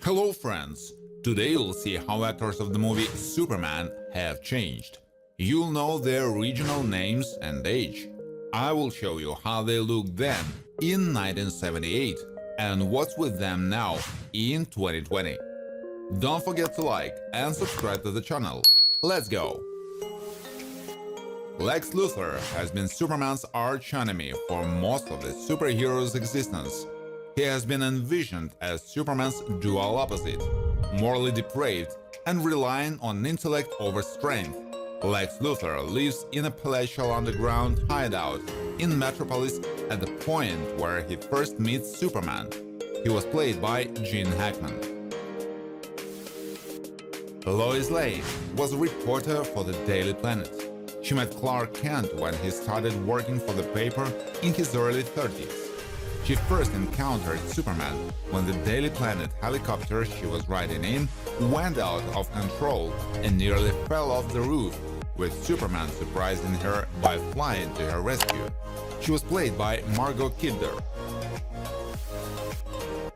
Hello friends! Today you'll see how actors of the movie Superman have changed. You'll know their original names and age. I will show you how they looked then, in 1978, and what's with them now, in 2020. Don't forget to like and subscribe to the channel. Let's go! Lex Luthor has been Superman's arch-enemy for most of the superhero's existence. He has been envisioned as Superman's dual opposite, morally depraved and relying on intellect over strength. Lex Luthor lives in a palatial underground hideout in Metropolis at the point where he first meets Superman. He was played by Gene Hackman. Lois Lane was a reporter for the Daily Planet. She met Clark Kent when he started working for the paper in his early 30s. She first encountered Superman when the Daily Planet helicopter she was riding in went out of control and nearly fell off the roof, with Superman surprising her by flying to her rescue. She was played by Margot Kidder.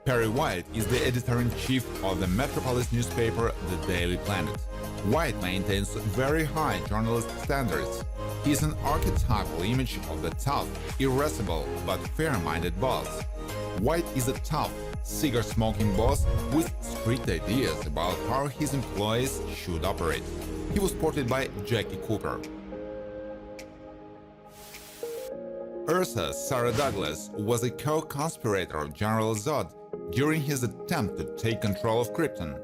Perry White is the editor-in-chief of the Metropolis newspaper The Daily Planet. White maintains very high journalistic standards. He is an archetypal image of the tough, irascible, but fair-minded boss. White is a tough, cigar-smoking boss with strict ideas about how his employees should operate. He was portrayed by Jackie Cooper. Ursa Sarah Douglas was a co-conspirator of General Zod during his attempt to take control of Krypton.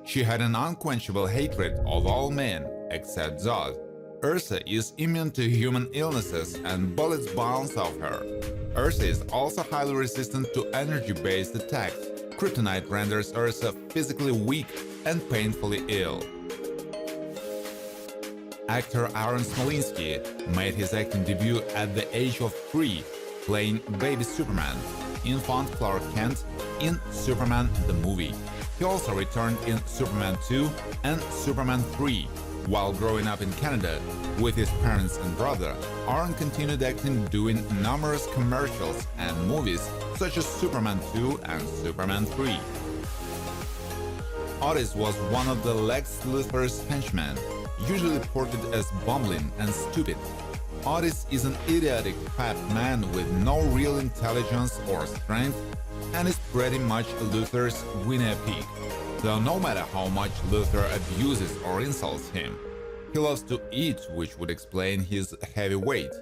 She had an unquenchable hatred of all men except Zod. Ursa is immune to human illnesses and bullets bounce off her. Ursa is also highly resistant to energy-based attacks. Kryptonite renders Ursa physically weak and painfully ill. Actor Aaron Smolinski made his acting debut at the age of 3, playing Baby Superman, infant Clark Kent in Superman the movie. He also returned in Superman 2 and Superman 3. While growing up in Canada with his parents and brother, Aaron continued acting, doing numerous commercials and movies such as Superman 2 and Superman 3. Otis was one of the Lex Luthor's henchmen, usually portrayed as bumbling and stupid. Otis is an idiotic fat man with no real intelligence or strength and is pretty much Luthor's Guinea pig. Though no matter how much Luthor abuses or insults him, he loves to eat, which would explain his heavy weight.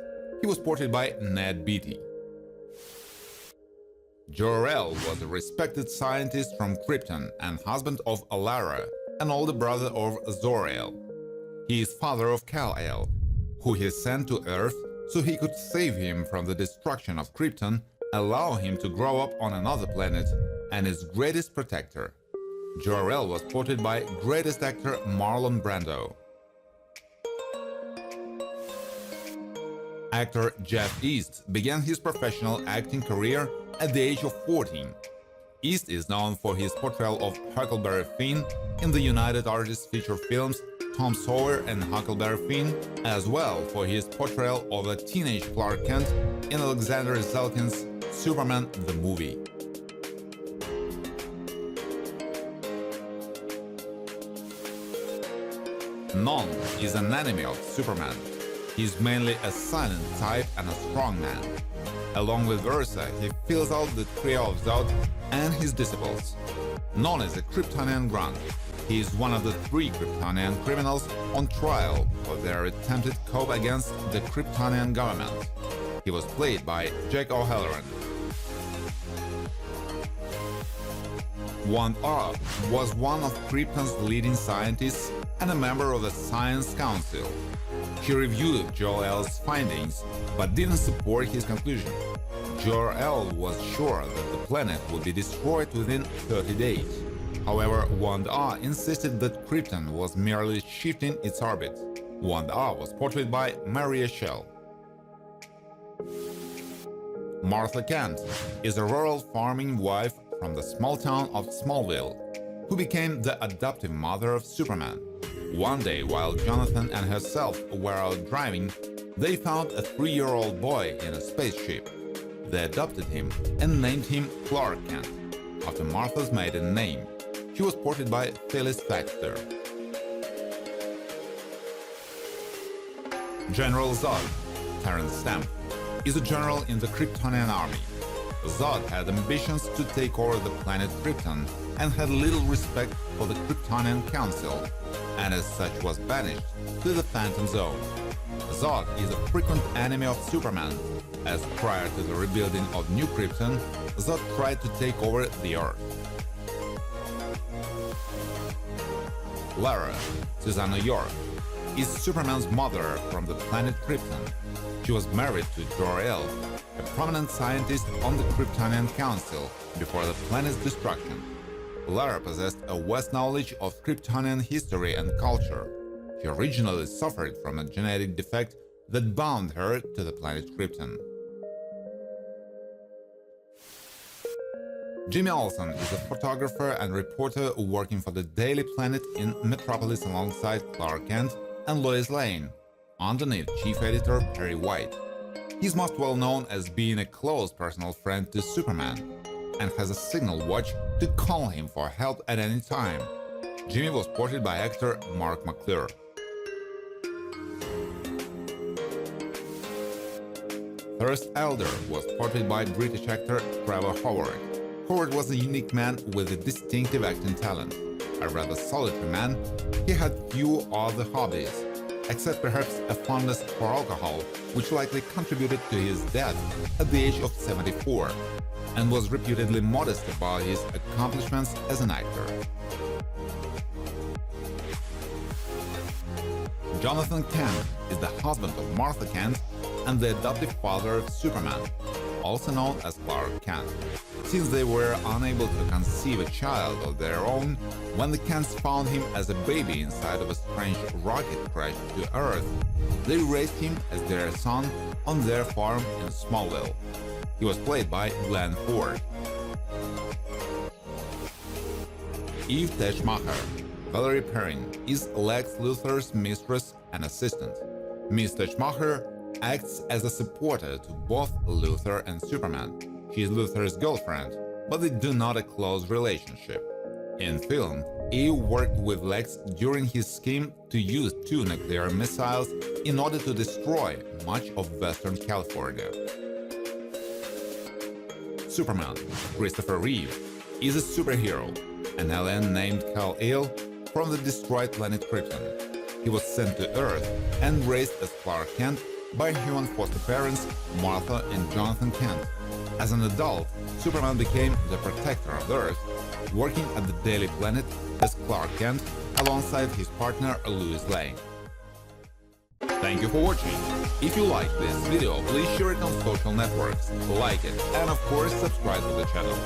He was portrayed by Ned Beatty. Jor-El was a respected scientist from Krypton and husband of Alara, an older brother of Zor-El. He is father of Kal-El, who he sent to Earth so he could save him from the destruction of Krypton, allow him to grow up on another planet, and his greatest protector. Jor-El was portrayed by greatest actor Marlon Brando. Actor Jeff East began his professional acting career at the age of 14. East is known for his portrayal of Huckleberry Finn in the United Artists feature films Tom Sawyer and Huckleberry Finn, as well for his portrayal of a teenage Clark Kent in Alexander Zelkin's Superman the movie. Non is an enemy of Superman. He is mainly a silent type and a strong man. Along with Ursa, he fills out the trio of Zod and his disciples. Non is a Kryptonian grunt. He is one of the 3 Kryptonian criminals on trial for their attempted coup against the Kryptonian government. He was played by Jack O'Halloran. Wand-R was one of Krypton's leading scientists and a member of the Science Council. He reviewed Jor-El's findings, but didn't support his conclusion. Jor-El was sure that the planet would be destroyed within 30 days. However, Wand-R insisted that Krypton was merely shifting its orbit. Wand-R was portrayed by Maria Schell. Martha Kent is a rural farming wife from the small town of Smallville, who became the adoptive mother of Superman. One day, while Jonathan and herself were out driving, they found a 3-year-old boy in a spaceship. They adopted him and named him Clark Kent, after Martha's maiden name. She was portrayed by Phyllis Thaxter. General Zod, Terrence Stamp, is a general in the Kryptonian army. Zod had ambitions to take over the planet Krypton and had little respect for the Kryptonian Council, and as such was banished to the Phantom Zone. Zod is a frequent enemy of Superman, as prior to the rebuilding of New Krypton, Zod tried to take over the Earth. Lara, Susanna York, is Superman's mother from the planet Krypton. She was married to Jor-El, a prominent scientist on the Kryptonian Council before the planet's destruction. Lara possessed a vast knowledge of Kryptonian history and culture. She originally suffered from a genetic defect that bound her to the planet Krypton. Jimmy Olsen is a photographer and reporter working for the Daily Planet in Metropolis alongside Clark Kent and Lois Lane, underneath chief editor Perry White. He's most well known as being a close personal friend to Superman and has a signal watch to call him for help at any time. Jimmy was portrayed by actor Mark McClure. Thirst Elder was portrayed by British actor Trevor Howard. Howard was a unique man with a distinctive acting talent. A rather solitary man, he had few other hobbies, except perhaps a fondness for alcohol, which likely contributed to his death at the age of 74, and was reputedly modest about his accomplishments as an actor. Jonathan Kent is the husband of Martha Kent and the adoptive father of Superman, also known as Clark Kent. Since they were unable to conceive a child of their own, when the Kents found him as a baby inside of a strange rocket crash to Earth, they raised him as their son on their farm in Smallville. He was played by Glenn Ford. Eve Teschmacher, Valerie Perrin, is Lex Luthor's mistress and assistant. Miss Teschmacher acts as a supporter to both Luthor and Superman. She is Luthor's girlfriend, but they do not a close relationship. In film, Eve worked with Lex during his scheme to use 2 nuclear missiles in order to destroy much of Western California. Superman, Christopher Reeve, is a superhero, an alien named Kal-El from the destroyed planet Krypton. He was sent to Earth and raised as Clark Kent by human foster parents Martha and Jonathan Kent. As an adult, Superman became the protector of the Earth, working at the Daily Planet as Clark Kent alongside his partner Lois Lane. Thank you for watching. If you like this video, please share it on social networks, like it, and of course subscribe to the channel.